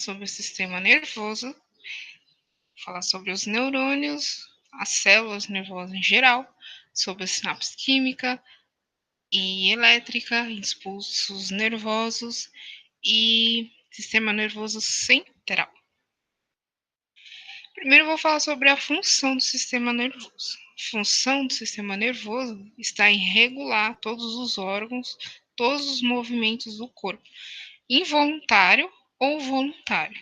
sobre o sistema nervoso, falar sobre os neurônios, as células nervosas em geral, sobre a sinapse química e elétrica, impulsos nervosos e sistema nervoso central. Primeiro eu vou falar sobre a função do sistema nervoso. A função do sistema nervoso está em regular todos os órgãos, todos os movimentos do corpo, involuntário ou voluntário.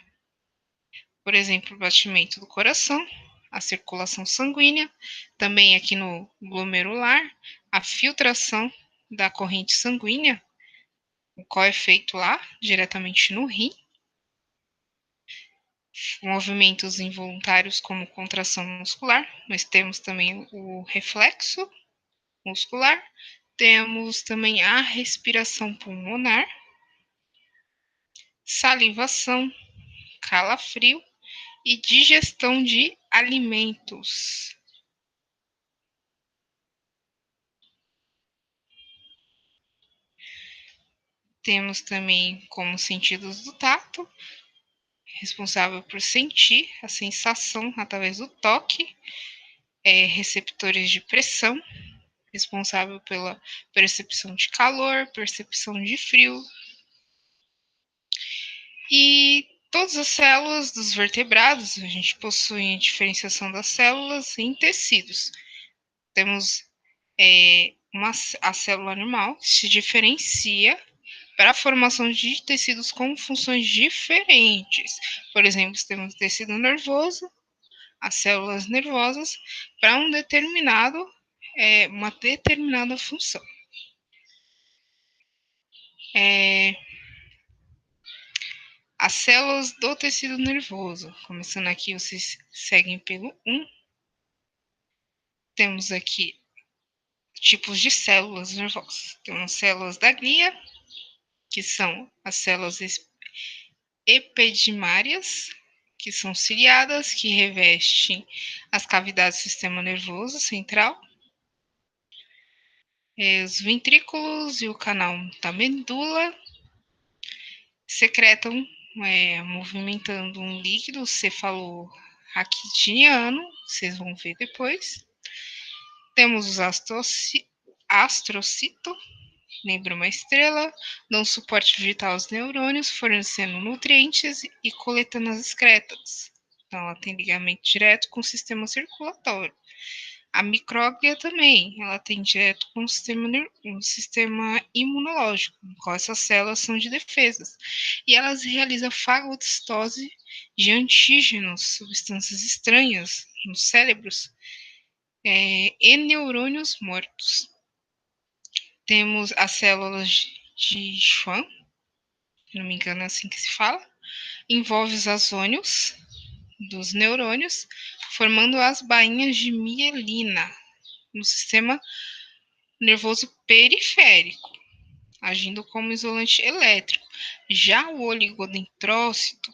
Por exemplo, o batimento do coração, a circulação sanguínea, também aqui no glomerular, a filtração da corrente sanguínea, qual é feito lá diretamente no rim, movimentos involuntários como contração muscular, nós temos também o reflexo muscular, temos também a respiração pulmonar, salivação, calafrio e digestão de alimentos. Temos também como sentidos do tato, responsável por sentir a sensação através do toque, receptores de pressão, responsável pela percepção de calor, percepção de frio. E todas as células dos vertebrados, a gente possui a diferenciação das células em tecidos. Temos a célula animal que se diferencia para a formação de tecidos com funções diferentes. Por exemplo, temos o tecido nervoso, as células nervosas, para uma determinada função. As células do tecido nervoso, começando aqui, vocês seguem pelo 1. Temos aqui tipos de células nervosas. Temos células da glia, que são as células epidimárias, que são ciliadas, que revestem as cavidades do sistema nervoso central. Os ventrículos e o canal da medula secretam, movimentando um líquido cefalorraquidiano, vocês vão ver depois. Temos os astrocitos, lembra uma estrela, dão suporte vital aos neurônios, fornecendo nutrientes e coletando as excretas. Então, ela tem ligamento direto com o sistema circulatório. A micróglia também, ela tem direto com o sistema imunológico, no qual essas células são de defesas. E elas realizam fagocitose de antígenos, substâncias estranhas nos cérebros, e neurônios mortos. Temos as células de Schwann, se não me engano é assim que se fala, envolve os azônios dos neurônios, formando as bainhas de mielina no sistema nervoso periférico, agindo como isolante elétrico. Já o oligodendrócito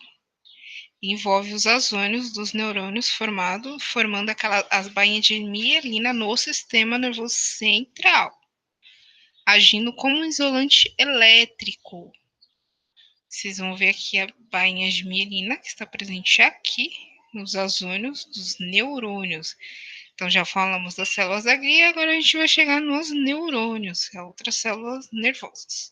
envolve os azônios dos neurônios formando as bainhas de mielina no sistema nervoso central, agindo como um isolante elétrico. Vocês vão ver aqui a bainha de mielina, que está presente aqui, nos azônios dos neurônios. Então, já falamos das células da glia, agora a gente vai chegar nos neurônios, que é outras células nervosas.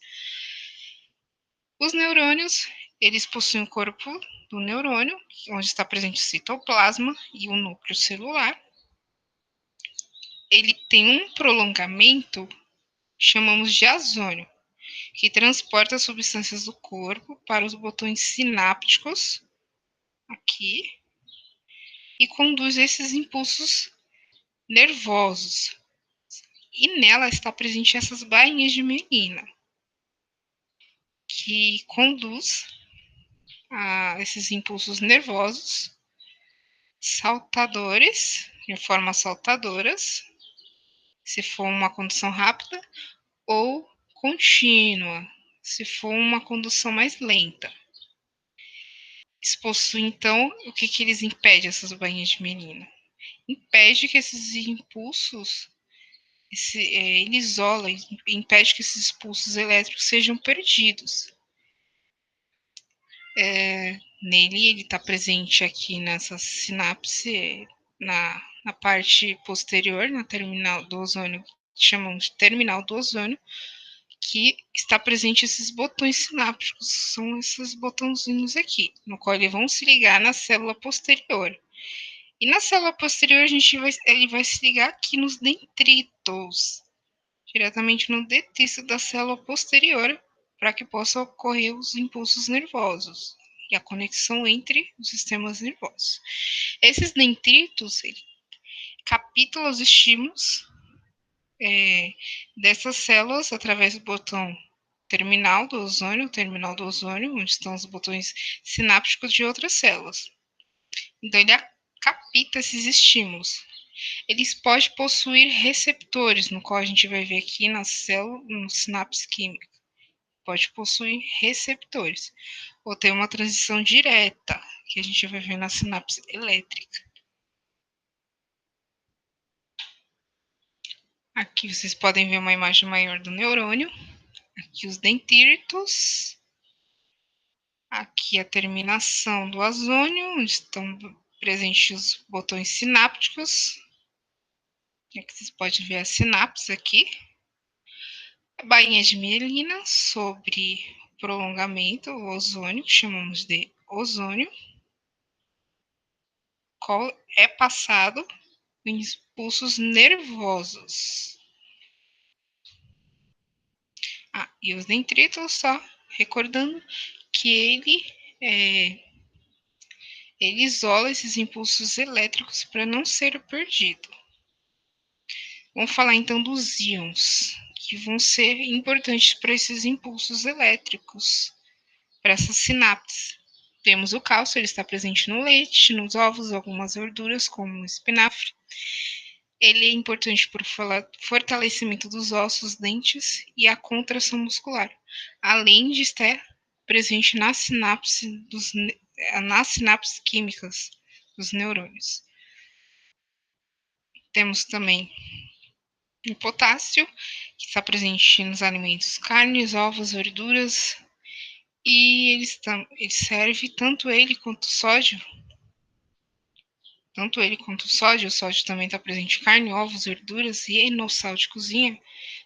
Os neurônios, eles possuem o corpo do neurônio, onde está presente o citoplasma e o núcleo celular. Ele tem um prolongamento, chamamos de azônio, que transporta as substâncias do corpo para os botões sinápticos, aqui, e conduz esses impulsos nervosos. E nela está presente essas bainhas de mielina, que conduz a esses impulsos nervosos saltadores, de forma saltadoras, se for uma condução rápida, ou contínua, se for uma condução mais lenta. Isso possui, então, o que eles impedem, essas bainhas de mielina? Impede que esses impulsos, ele isola, impede que esses impulsos elétricos sejam perdidos. Nele, ele está presente aqui nessa sinapse, na parte posterior, na terminal do ozônio, que chamamos de terminal do ozônio, que está presente esses botões sinápticos, são esses botãozinhos aqui, no qual eles vão se ligar na célula posterior. E na célula posterior, ele vai se ligar aqui nos dendritos, diretamente no detista da célula posterior, para que possa ocorrer os impulsos nervosos e a conexão entre os sistemas nervosos. Esses dendritos, ele captam os estímulos dessas células através do botão terminal do ozônio, onde estão os botões sinápticos de outras células. Então, ele capta esses estímulos. Eles podem possuir receptores, no qual a gente vai ver aqui na célula, no sinapse química. Pode possuir receptores. Ou ter uma transição direta, que a gente vai ver na sinapse elétrica. Aqui vocês podem ver uma imagem maior do neurônio. Aqui os dendritos. Aqui a terminação do ozônio, onde estão presentes os botões sinápticos. Aqui vocês podem ver a sinapse aqui. A bainha de mielina sobre o prolongamento, o ozônio, que chamamos de ozônio, qual é passado em impulsos nervosos. E os dendritos, só recordando que ele isola esses impulsos elétricos para não ser perdido. Vamos falar então dos íons, que vão ser importantes para esses impulsos elétricos, para essas sinapses. Temos o cálcio, ele está presente no leite, nos ovos, algumas verduras, como o espinafre. Ele é importante para o fortalecimento dos ossos, dentes e a contração muscular, além de estar presente nas sinapses químicas dos neurônios. Temos também o potássio, que está presente nos alimentos carnes, ovos, verduras, e ele serve tanto ele quanto o sódio. O sódio também está presente em carne, ovos, verduras e no sal de cozinha.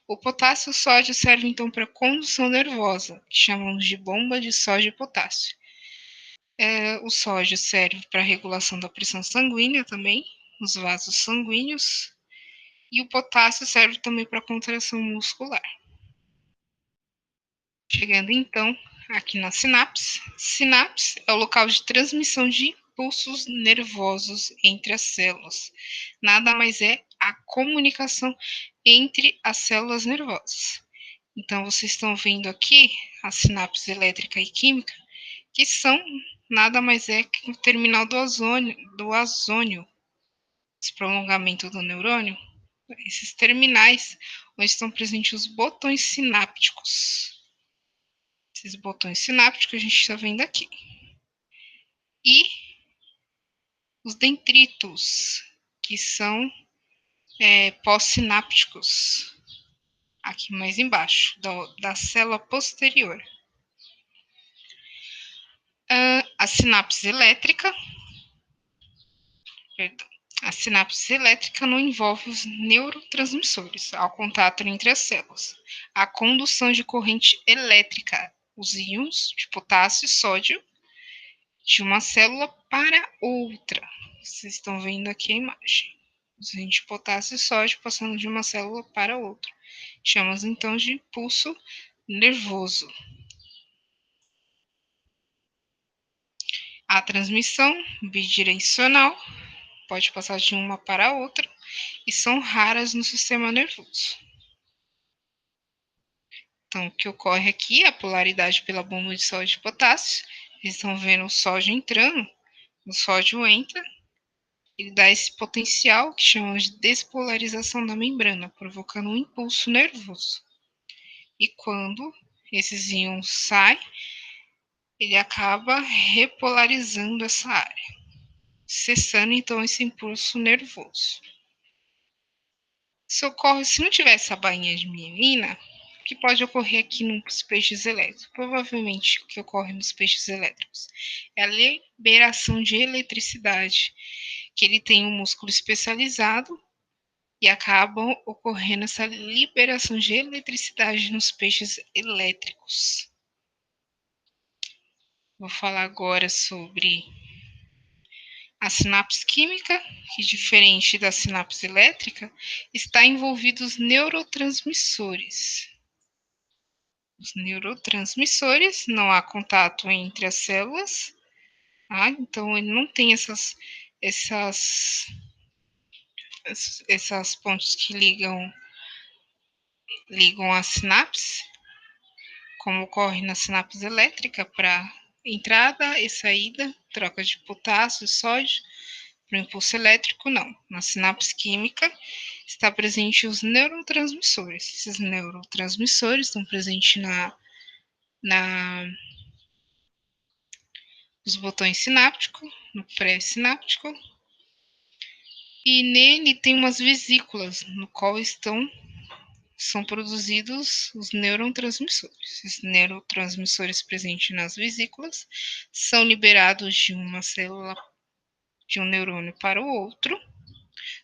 O potássio e o sódio servem então para condução nervosa, que chamamos de bomba de sódio e potássio. O sódio serve para regulação da pressão sanguínea também, nos vasos sanguíneos, e o potássio serve também para contração muscular. Chegando então aqui na sinapse. Sinapse é o local de transmissão de impulsos nervosos entre as células. Nada mais é a comunicação entre as células nervosas. Então, vocês estão vendo aqui a sinapse elétrica e química, que são nada mais é que o terminal do ozônio, esse prolongamento do neurônio, esses terminais onde estão presentes os botões sinápticos. Esses botões sinápticos a gente está vendo aqui. E os dendritos, que são pós-sinápticos, aqui mais embaixo, da célula posterior. A sinapse elétrica, a sinapse elétrica não envolve os neurotransmissores ao contato entre as células. A condução de corrente elétrica, os íons de potássio e sódio, de uma célula para outra. Vocês estão vendo aqui a imagem. Os íons de potássio e sódio passando de uma célula para outra. Chamamos então de impulso nervoso. A transmissão bidirecional pode passar de uma para outra e são raras no sistema nervoso. Então, o que ocorre aqui é a polaridade pela bomba de sódio e potássio. Vocês estão vendo o sódio entrando, o sódio entra, ele dá esse potencial que chamamos de despolarização da membrana, provocando um impulso nervoso. E quando esses íons saem, ele acaba repolarizando essa área, cessando então esse impulso nervoso. Se não tivesse a bainha de mielina, que pode ocorrer aqui nos peixes elétricos? Provavelmente o que ocorre nos peixes elétricos é a liberação de eletricidade, que ele tem um músculo especializado e acabam ocorrendo essa liberação de eletricidade nos peixes elétricos. Vou falar agora sobre a sinapse química, que diferente da sinapse elétrica, está envolvido os neurotransmissores. Os neurotransmissores, não há contato entre as células, tá? Então ele não tem essas pontes que ligam a sinapse, como ocorre na sinapse elétrica, para entrada e saída, troca de potássio e sódio. Para o impulso elétrico, não. Na sinapse química, está presente os neurotransmissores. Esses neurotransmissores estão presentes nos botões sinápticos, no pré-sináptico, e nele tem umas vesículas, no qual são produzidos os neurotransmissores. Os neurotransmissores presentes nas vesículas são liberados de uma célula, de um neurônio para o outro,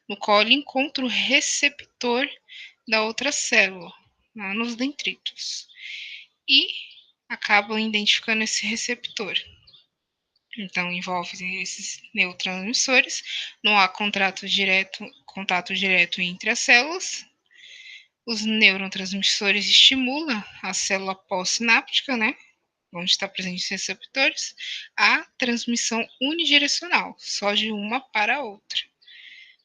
no qual ele encontra o receptor da outra célula, lá nos dendritos, e acabam identificando esse receptor. Então, envolve esses neurotransmissores, não há contato direto entre as células. Os neurotransmissores estimulam a célula pós-sináptica, né, onde está presente os receptores, a transmissão unidirecional, só de uma para a outra,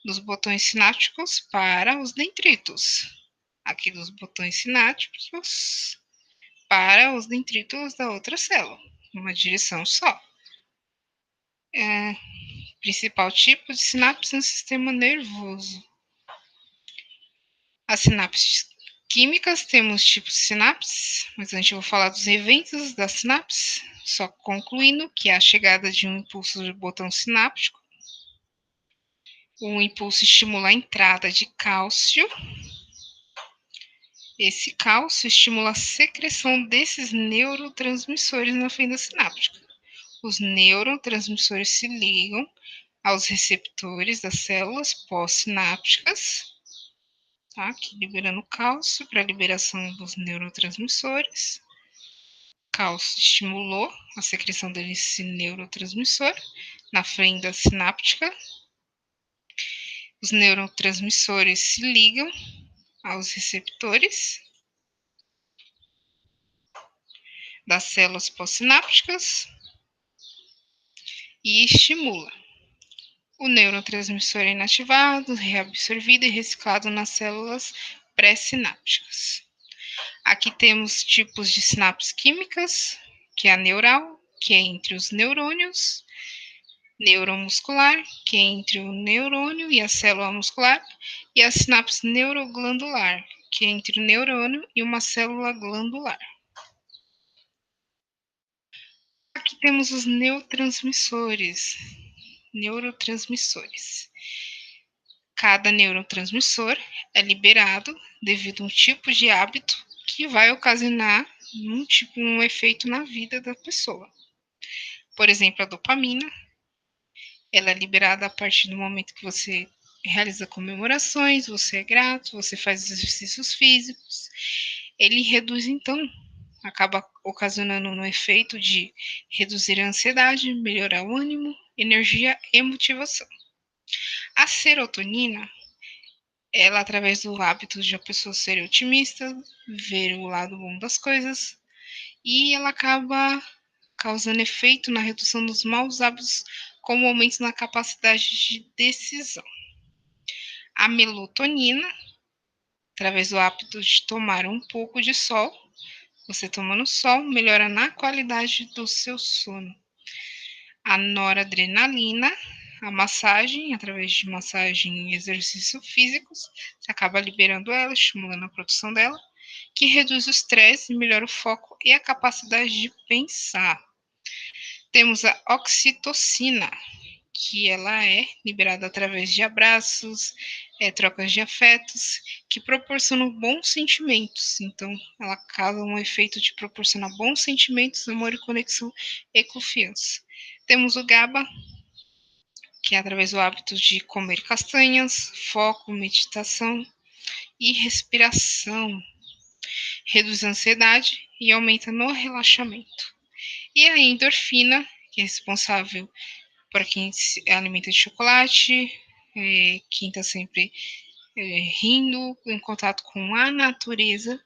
dos botões sinápticos para os dendritos. Aqui dos botões sinápticos para os dendritos da outra célula, numa direção só. Principal tipo de sinapse no sistema nervoso. As sinapses químicas, temos tipos de sinapses, mas antes eu vou falar dos eventos da sinapse, só concluindo que é a chegada de um impulso do botão sináptico. O impulso estimula a entrada de cálcio. Esse cálcio estimula a secreção desses neurotransmissores na fenda sináptica. Os neurotransmissores se ligam aos receptores das células pós-sinápticas, tá? Aqui liberando cálcio para a liberação dos neurotransmissores. Cálcio estimulou a secreção desse neurotransmissor na fenda sináptica. Os neurotransmissores se ligam aos receptores das células pós-sinápticas e estimula. O neurotransmissor é inativado, reabsorvido e reciclado nas células pré-sinápticas. Aqui temos tipos de sinapses químicas, que é a neural, que é entre os neurônios, neuromuscular, que é entre o neurônio e a célula muscular, e a sinapse neuroglandular, que é entre o neurônio e uma célula glandular. Aqui temos os neurotransmissores. Cada neurotransmissor é liberado devido a um tipo de hábito que vai ocasionar um efeito na vida da pessoa. Por exemplo, a dopamina, ela é liberada a partir do momento que você realiza comemorações, você é grato, você faz exercícios físicos. Ele reduz, então, acaba ocasionando um efeito de reduzir a ansiedade, melhorar o ânimo, energia e motivação. A serotonina, ela, através do hábito de a pessoa ser otimista, ver o lado bom das coisas, e ela acaba causando efeito na redução dos maus hábitos, como aumento na capacidade de decisão. A melatonina, através do hábito de tomar um pouco de sol, você tomando sol, melhora na qualidade do seu sono. A noradrenalina, a massagem, através de massagem e exercícios físicos, você acaba liberando ela, estimulando a produção dela, que reduz o estresse, melhora o foco e a capacidade de pensar. Temos a oxitocina, que ela é liberada através de abraços, trocas de afetos, que proporcionam bons sentimentos. Então, ela causa um efeito de proporcionar bons sentimentos, amor e conexão e confiança. Temos o GABA, que é através do hábito de comer castanhas, foco, meditação e respiração. Reduz a ansiedade e aumenta no relaxamento. E a endorfina, que é responsável por quem se alimenta de chocolate, quem está sempre rindo, em contato com a natureza.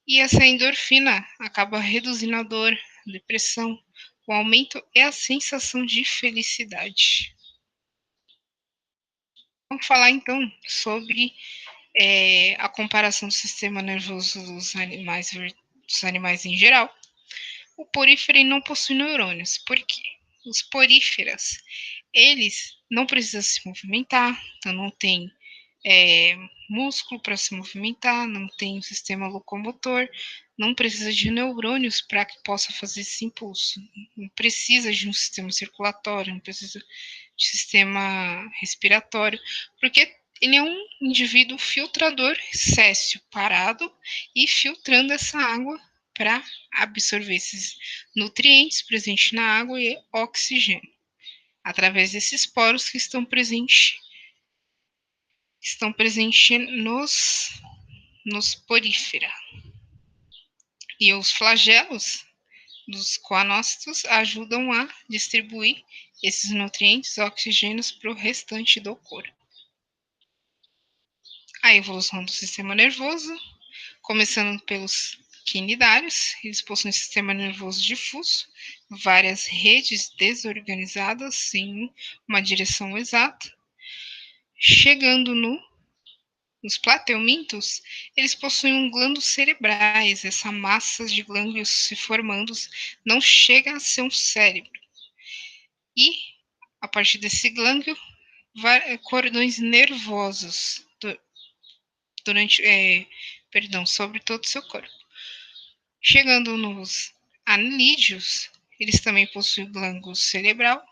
E essa endorfina acaba reduzindo a dor, a depressão, o aumento e a sensação de felicidade. Vamos falar então sobre a comparação do sistema nervoso dos animais em geral. O porífero não possui neurônios. Por quê? Os poríferas, eles não precisam se movimentar, então não tem músculo para se movimentar, não tem um sistema locomotor, não precisa de neurônios para que possa fazer esse impulso. Não precisa de um sistema circulatório, não precisa de sistema respiratório, porque ele é um indivíduo filtrador céssio, parado e filtrando essa água para absorver esses nutrientes presentes na água e oxigênio, através desses poros que estão presentes nos porífera. E os flagelos dos coanócitos ajudam a distribuir esses nutrientes oxigênios para o restante do corpo. A evolução do sistema nervoso, começando pelos quinidários, eles possuem um sistema nervoso difuso, várias redes desorganizadas sem uma direção exata, chegando nos plateumintos, eles possuem glândulos cerebrais, essa massa de glândulos se formando não chega a ser um cérebro. E, a partir desse glândulo, cordões nervosos sobre todo o seu corpo. Chegando nos anelídeos, eles também possuem glândula cerebral,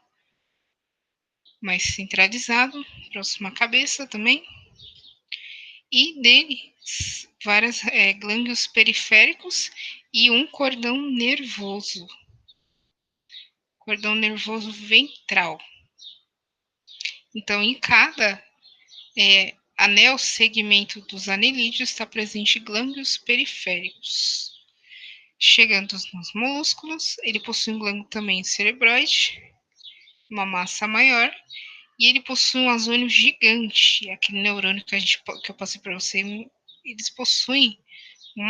mais centralizado, próximo à cabeça também, e dele várias glândulos periféricos e um cordão nervoso ventral. Então, em cada anel segmento dos anelídeos está presente glândulos periféricos. Chegando nos molúsculos, ele possui um glândula também cerebroide, uma massa maior, e ele possui um azônio gigante, aquele neurônio que eu passei para você. Eles possuem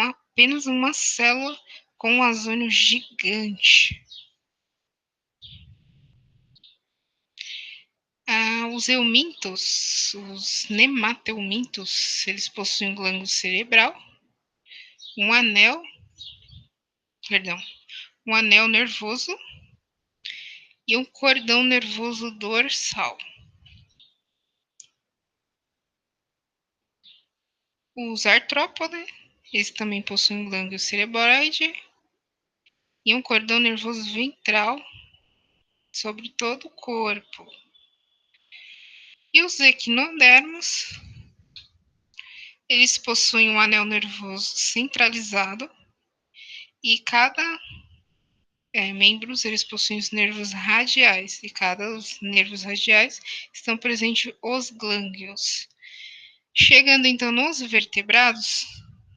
apenas uma célula com um azônio gigante. Os eumintos, os nemateumintos, eles possuem um glândula cerebral, um anel nervoso e um cordão nervoso dorsal. Os artrópodes, eles também possuem um glândula cerebroide e um cordão nervoso ventral sobre todo o corpo. E os equinodermos, eles possuem um anel nervoso centralizado e cada membros, eles possuem os nervos radiais, e cada os nervos radiais estão presentes os glândulos. Chegando então nos vertebrados,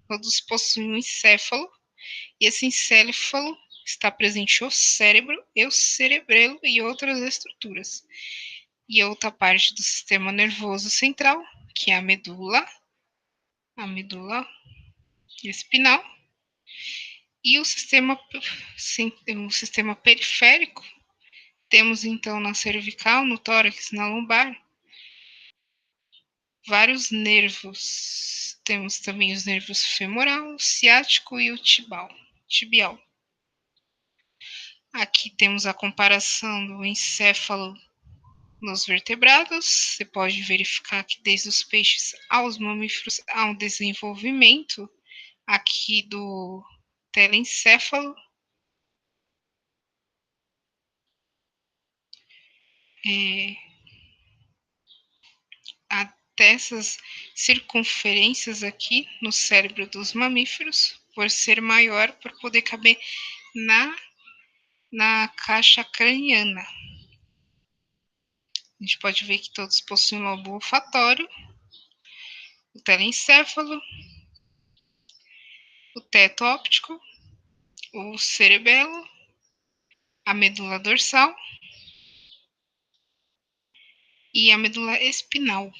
todos possuem um encéfalo, e esse encéfalo está presente o cérebro e o cerebelo e outras estruturas. E outra parte do sistema nervoso central, que é a medula espinal, e o sistema periférico, temos então na cervical, no tórax, na lombar, vários nervos. Temos também os nervos femoral, ciático e o tibial. Aqui temos a comparação do encéfalo nos vertebrados. Você pode verificar que desde os peixes aos mamíferos há um desenvolvimento aqui do telencéfalo, até essas circunferências aqui no cérebro dos mamíferos, por ser maior, para poder caber na caixa craniana. A gente pode ver que todos possuem lobo olfatório, o telencéfalo, o teto óptico, o cerebelo, a medula dorsal e a medula espinhal.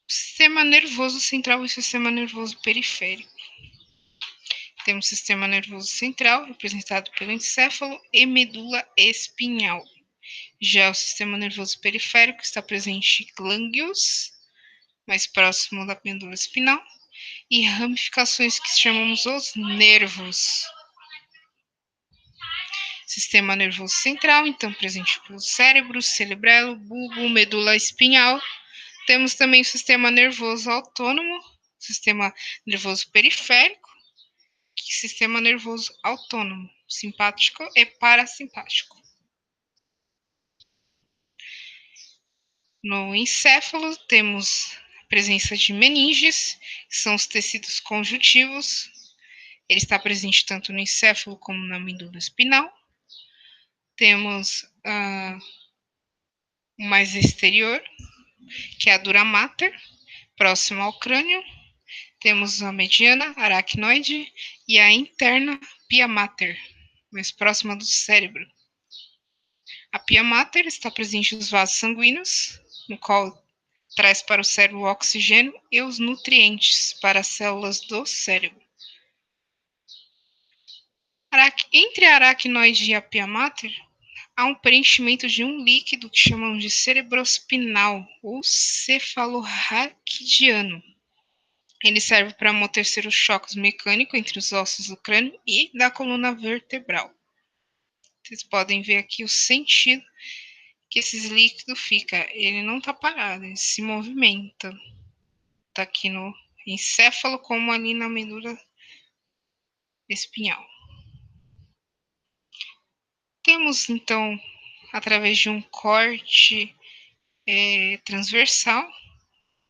O sistema nervoso central e o sistema nervoso periférico. Temos o sistema nervoso central, representado pelo encéfalo e medula espinhal. Já o sistema nervoso periférico está presente em glândulos, mais próximo da medula espinal, e ramificações que chamamos os nervos. Sistema nervoso central, então, presente pelo cérebro, cerebelo, bulbo, medula espinhal. Temos também o sistema nervoso autônomo, sistema nervoso periférico, sistema nervoso autônomo, simpático e parasimpático. No encéfalo, temos a presença de meninges, que são os tecidos conjuntivos. Ele está presente tanto no encéfalo como na medula espinal. Temos o mais exterior, que é a dura mater, próximo ao crânio. Temos a mediana, aracnoide, e a interna, pia mater, mais próxima do cérebro. A pia mater está presente nos vasos sanguíneos, no qual traz para o cérebro o oxigênio e os nutrientes para as células do cérebro. Entre a aracnoide e a pia mater, há um preenchimento de um líquido que chamamos de cerebrospinal ou cefalorraquidiano. Ele serve para amortecer os choques mecânicos entre os ossos do crânio e da coluna vertebral. Vocês podem ver aqui o sentido que esse líquido fica. Ele não está parado, ele se movimenta. Está aqui no encéfalo, como ali na medula espinhal. Temos, então, através de um corte transversal,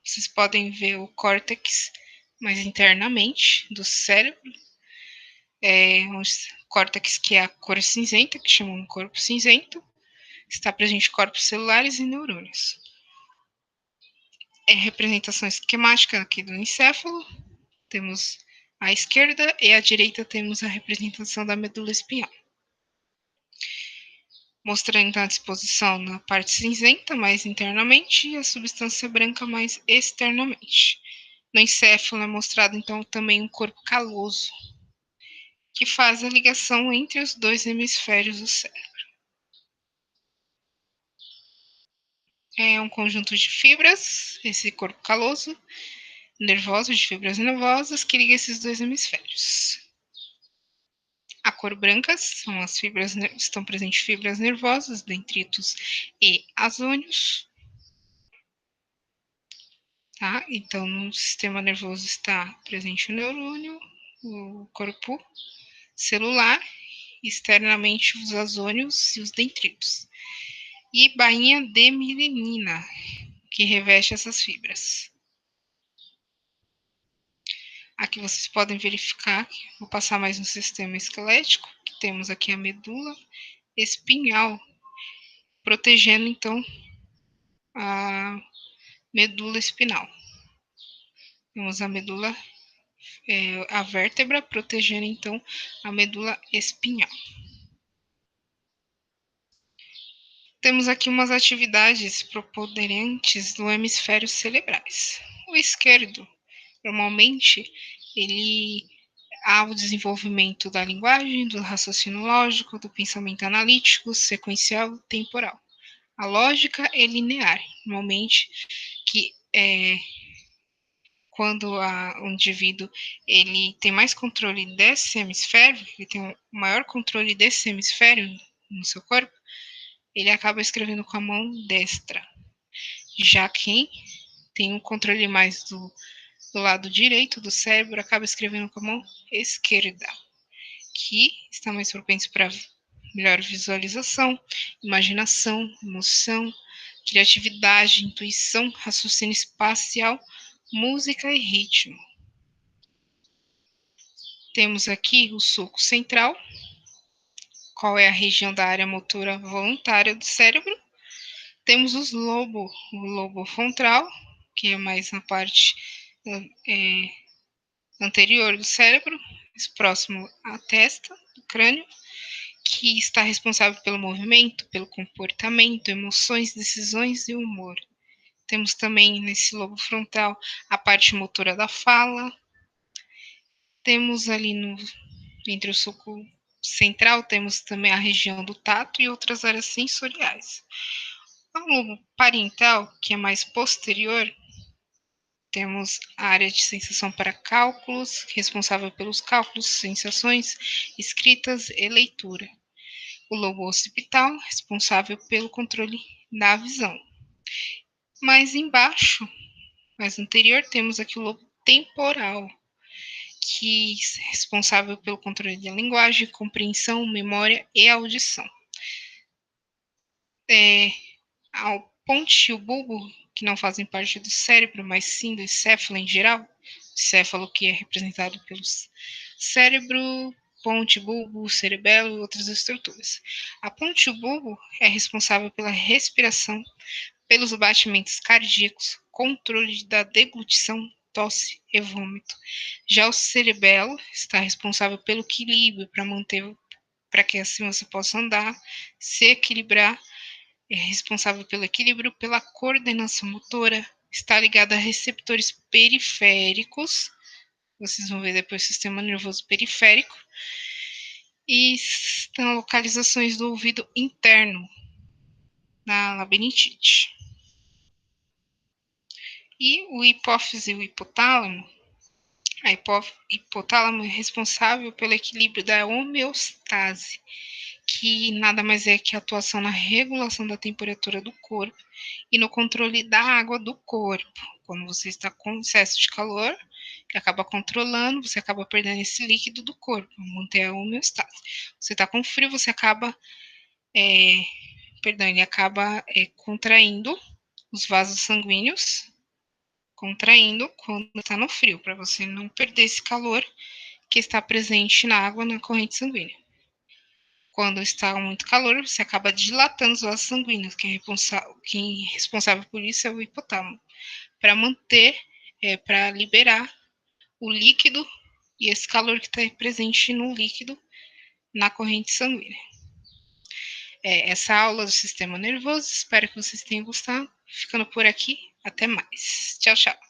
vocês podem ver o córtex mais internamente do cérebro. Um córtex que é a cor cinzenta, que chamam de corpo cinzento. Está presente corpos celulares e neurônios. Representação esquemática aqui do encéfalo. Temos à esquerda e à direita temos a representação da medula espinhal. Mostrando então a disposição na parte cinzenta mais internamente e a substância branca mais externamente. No encéfalo é mostrado então também um corpo caloso, que faz a ligação entre os dois hemisférios do cérebro. É um conjunto de fibras, esse corpo caloso, nervoso, de fibras nervosas, que liga esses dois hemisférios. A cor branca são as fibras, estão presentes fibras nervosas, dendritos e axônios. Tá? Então, no sistema nervoso está presente o neurônio, o corpo celular, externamente os axônios e os dendritos. E bainha de melanina, que reveste essas fibras. Aqui vocês podem verificar, vou passar mais no sistema esquelético, que temos aqui a medula espinhal, protegendo então a medula espinal. Temos a medula, a vértebra, protegendo então a medula espinhal. Temos aqui umas atividades preponderantes do hemisfério cerebrais. O esquerdo, normalmente, ele há o desenvolvimento da linguagem, do raciocínio lógico, do pensamento analítico, sequencial, temporal. A lógica é linear, normalmente, que quando o indivíduo ele tem mais controle desse hemisfério, ele tem um maior controle desse hemisfério no seu corpo, ele acaba escrevendo com a mão destra. Já quem tem um controle mais do lado direito do cérebro acaba escrevendo com a mão esquerda, que está mais propenso para melhor visualização, imaginação, emoção, criatividade, intuição, raciocínio espacial, música e ritmo. Temos aqui o sulco central, qual é a região da área motora voluntária do cérebro. Temos o lobo frontal, que é mais na parte anterior do cérebro, próximo à testa do crânio, que está responsável pelo movimento, pelo comportamento, emoções, decisões e humor. Temos também nesse lobo frontal a parte motora da fala. Temos ali entre o sulco central, temos também a região do tato e outras áreas sensoriais. O lobo parietal, que é mais posterior, temos a área de sensação para cálculos, responsável pelos cálculos, sensações, escritas e leitura. O lobo occipital, responsável pelo controle da visão. Mais embaixo, mais anterior, temos aqui o lobo temporal, que é responsável pelo controle da linguagem, compreensão, memória e audição. A ponte e o bulbo, que não fazem parte do cérebro, mas sim do encéfalo em geral, encéfalo que é representado pelo cérebro, ponte, bulbo, cerebelo e outras estruturas. A ponte e o bulbo é responsável pela respiração, pelos batimentos cardíacos, controle da deglutição, tosse e vômito. Já o cerebelo está responsável pelo equilíbrio, para que assim você possa andar, se equilibrar, é responsável pelo equilíbrio, pela coordenação motora, está ligado a receptores periféricos, vocês vão ver depois o sistema nervoso periférico, e estão localizações do ouvido interno, na labirintite. E o hipófise e o hipotálamo, hipotálamo é responsável pelo equilíbrio da homeostase, que nada mais é que a atuação na regulação da temperatura do corpo e no controle da água do corpo. Quando você está com excesso de calor, que acaba controlando, você acaba perdendo esse líquido do corpo, manter a homeostase. Você está com frio, você acaba, ele acaba contraindo os vasos sanguíneos, contraindo quando está no frio, para você não perder esse calor que está presente na água, na corrente sanguínea. Quando está muito calor, você acaba dilatando os vasos sanguíneos, quem é responsável por isso é o hipotálamo, para manter, para liberar o líquido e esse calor que está presente no líquido na corrente sanguínea. Essa aula do sistema nervoso, espero que vocês tenham gostado. Ficando por aqui, até mais. Tchau, tchau.